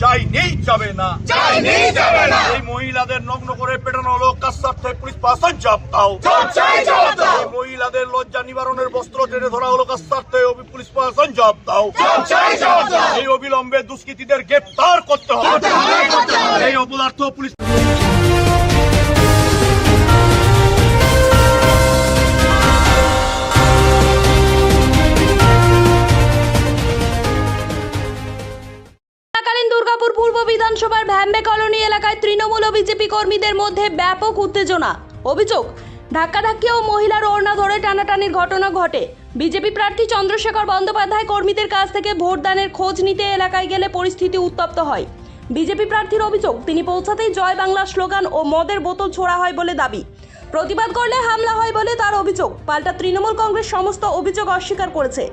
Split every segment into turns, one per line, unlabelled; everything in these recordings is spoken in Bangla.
যায়নি, যাবে না। এই মহিলাদের নগ্ন করে পেটানো হলো কার স্বার্থে? পুলিশ প্রশাসন জবাব দাও। এই মহিলাদের লজ্জা নিবারণের বস্ত্র টেনে ধরা হলো কার স্বার্থে? পুলিশ প্রশাসন জবাব দাও। এই অবিলম্বে দুষ্কৃতীদের গ্রেপ্তার করতে হবে। এই অপদার্থ পুলিশ
দুর্গাপুর পূর্ব বিধানসভার ভ্যাম্বে কলোনি এলাকায় তৃণমূল ও বিজেপি কর্মীদের মধ্যে ব্যাপক উত্তেজনা। অভিযোগ, ধাক্কাধাক্কি ও মহিলার ওড়না ধরে টানাটানির ঘটনা ঘটে। বিজেপি প্রার্থী চন্দ্রশেখর বন্দ্যোপাধ্যায় কর্মীদের কাছ থেকে ভোটদানের খোঁজ নিতে এলাকায় গেলে পরিস্থিতি উত্তপ্ত হয়। বিজেপি প্রার্থীর অভিযোগ, তিনি পৌঁছাতেই জয় বাংলা স্লোগান ও মদের বোতল ছোড়া হয় বলে দাবি। প্রতিবাদ করলে হামলা হয় বলে তার অভিযোগ। পাল্টা তৃণমূল কংগ্রেস সমস্ত অভিযোগ অস্বীকার করেছে।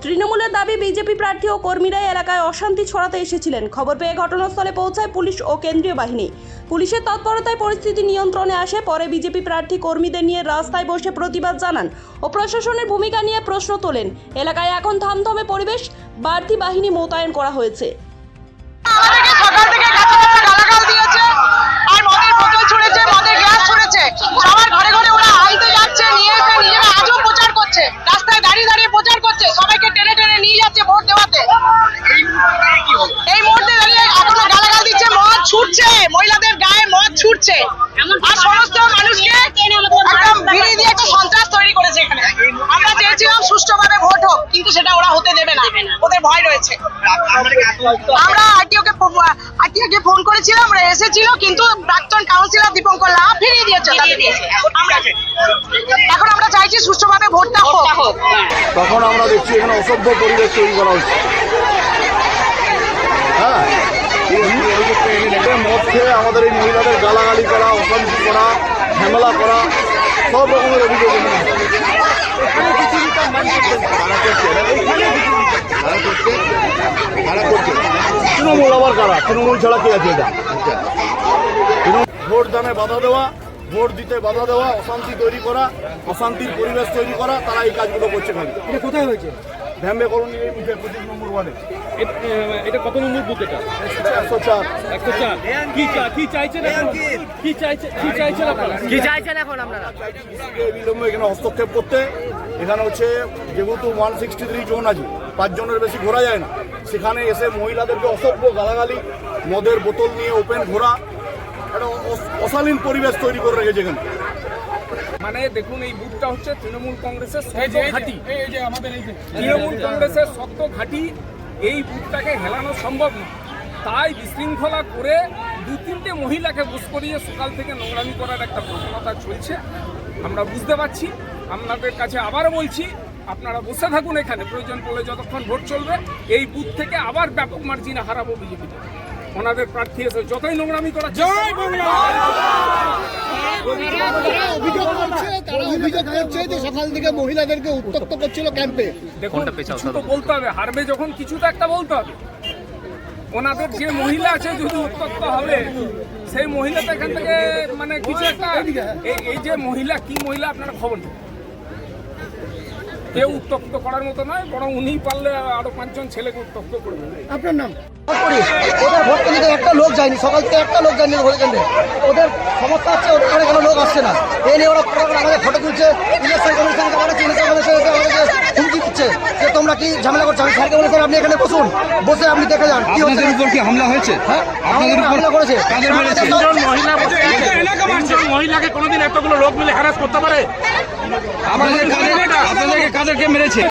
তৃণমূলের দাবি, বিজেপি প্রার্থী ও কর্মীরাই এলাকায় অশান্তি ছড়াতে এসেছিলেন। খবর পেয়ে ঘটনাস্থলে পৌঁছায় পুলিশ ও কেন্দ্রীয় বাহিনী। পুলিশের তৎপরতায় পরিস্থিতি নিয়ন্ত্রণে আসে। পরে বিজেপি প্রার্থী কর্মীদের নিয়ে রাস্তায় বসে প্রতিবাদ জানান ও প্রশাসনের ভূমিকা নিয়ে প্রশ্ন তোলেন। এলাকায় এখন থমথমে পরিবেশ, বাড়তি বাহিনী মোতায়েন করা হয়েছে।
রাস্তায় দাঁড়িয়ে দাঁড়িয়ে প্রচার করছে, সবাইকে টেনে টেনে নিয়ে যাচ্ছে ভোট দেওয়াতে। এই মুহূর্তে দাঁড়িয়ে এখনো গালাগাল দিচ্ছে, মদ ছুটছে, মহিলাদের গায়ে মদ ছুটছে আর সমস্ত মানুষকে একদম ভিড়ি দিয়ে একটা সন্ত্রাস তৈরি করেছে এখানে। আমরা চেয়েছিলাম সুষ্ঠুভাবে ভোট হোক, কিন্তু সেটা ওরা হতে দেবে না, ওদের ভয় রয়েছে। আমরা আরটিওকে ফোন করেছিলাম, ওরা এসেছিল, কিন্তু প্রাক্তন কাউন্সিলর দীপঙ্কর লাহা ফিরিয়ে দিয়েছে তাদেরকে। এখন আমরা চাইছি সুষ্ঠুভাবে ভোটটা হোক।
তখন আমরা দেখছি এখানে অসভ্য পরিবেশ তৈরি করা হচ্ছে। হ্যাঁ, মদ খেয়ে আমাদের এই মহিলাদের গালাগালি করা, অশান্তি করা, ঝামেলা করা, সব রকমের অভিযোগ তৃণমূল। আবার কারা? তৃণমূল ছাড়া কে আছে? এটা ভোট দানে বাধা দেওয়া, ভোট দিতে বাধা দেওয়া, অশান্তি তৈরি করা, অশান্তির পরিবেশ তৈরি করা, তারা এই কাজগুলো করছে।
এটা কোথায় হয়েছে?
ভ্যাম্বে কলোনি 25 নম্বর ওয়ার্ডে।
এটা কত নম্বর বুথ? এটা
104।
কি চাইছেন এখন? কি চাইছেন এখন আপনারা?
বিলম্বে এখানে হস্তক্ষেপ করতে। এখানে হচ্ছে যেহেতু 163 জন আছে, 5 জনের বেশি ঘোরা যায় না, সেখানে এসে মহিলাদেরকে অসভ্য গালাগালি, মদের বোতল নিয়ে ওপেন ঘোরা, একটা অশালীন পরিবেশ তৈরি করে রেখেছে এখানে।
মানে দেখুন, এই বুথটা হচ্ছে তৃণমূল কংগ্রেসের শক্ত ঘাঁটি। তৃণমূল কংগ্রেসের শক্ত ঘাঁটি, এই বুথটাকে হেলানো সম্ভব না। তাই বিশৃঙ্খলা করে 2-3টে মহিলাকে বুঝ করিয়ে সকাল থেকে নোংরামি করার একটা প্রবণতা চলছে। আমরা বুঝতে পারছি। আপনাদের কাছে আবারও বলছি, আপনারা বসে থাকুন এখানে, প্রয়োজন পড়লে যতক্ষণ ভোট চলবে এই বুথ থেকে আবার ব্যাপক মার্জিনে হারাবো বিজেপিকে। ওনাদের প্রার্থী এসে যতই নোংরামি করা, জয় বাংলা।
অভিযোগ করছে যে সকাল থেকে মহিলাদেরকে উত্তক্ত করছিল ক্যাম্পে।
দেখুন, কিছু তো বলতে হবে, হারবে যখন কিছু তো একটা বলতে হবে। ওনাদের যে মহিলা আছে যদি উত্তক্ত হবে, সেই মহিলা তো এখান থেকে মানে কিছু একটা, এই যে মহিলা কি মহিলা আপনারা খবর নেই। কেউ উত্তক্ত করার মতো নয়, বরং উনি পারলে আরো 5 জন ছেলেকে উত্তক্ত করবেন।
আপনার নাম? ওদের ভোট কেন্দ্রে একটা লোক যায়নি, সকাল থেকে একটা লোক যায়নি ভোট কেন্দ্রে। ওদের সমস্যা হচ্ছে, ওদের কোনো লোক আসছে না। এই নিয়ে ওরা আমাদের ফটো তুলছে, ইলেকশন কমিশনকে হুমকি দিচ্ছে যে তোমরা কি ঝামেলা করছো। আমি স্যারকে বলেছি আপনি এখানে বসুন, বসে আপনি দেখে যান কি হচ্ছে।
উপর কি হামলা হয়েছে?
হ্যাঁ, আমাদের হামলা করেছে।
মহিলাকে কোনোদিন এতগুলো লোক মিলে হ্যারাস করতে পারে?
আপনাদেরকে কাদেরকে মেরেছে?